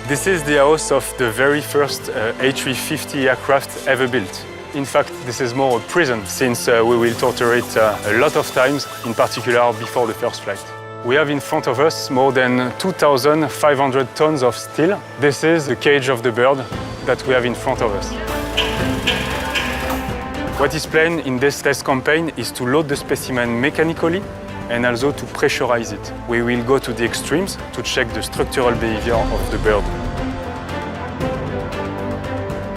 This is the house of the very first A350 aircraft ever built. In fact, this is more a prison, since we will torture it a lot of times, in particular before the first flight. We have in front of us more than 2,500 tons of steel. This is the cage of the bird that we have in front of us. What is planned in this test campaign is to load the specimen mechanically and also to pressurize it. We will go to the extremes to check the structural behavior of the bird.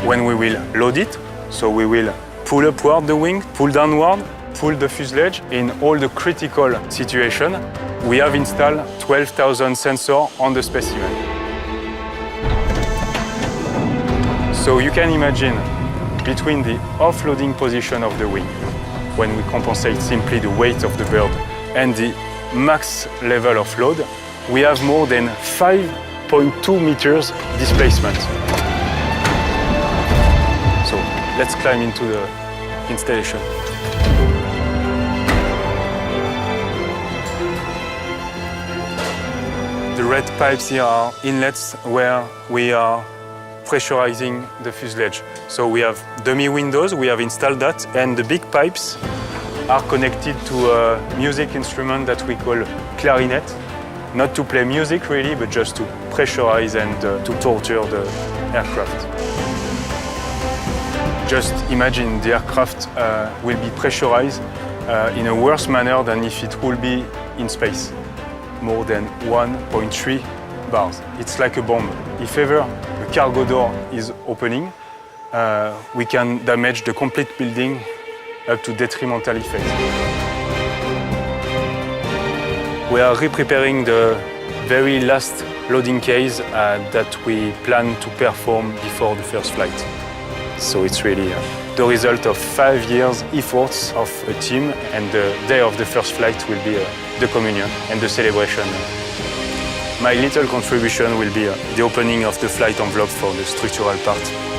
When we will load it, so we will pull upward the wing, pull downward, pull the fuselage. In all the critical situations, we have installed 12,000 sensors on the specimen. So you can imagine, between the offloading position of the wing, when we compensate simply the weight of the bird, and the max level of load, we have more than 5.2 meters displacement. So let's climb into the installation. The red pipes here are inlets where we are pressurizing the fuselage. So we have dummy windows, we have installed that, and the big pipes are connected to a music instrument that we call clarinet. Not to play music really, but just to pressurize and to torture the aircraft. Just imagine the aircraft will be pressurized in a worse manner than if it would be in space. More than 1.3 bars. It's like a bomb. If ever the cargo door is opening, we can damage the complete building up to detrimental effect. We are re-preparing the very last loading case that we plan to perform before the first flight. So it's really the result of 5 years' efforts of a team, and the day of the first flight will be the communion and the celebration. My little contribution will be the opening of the flight envelope for the structural part.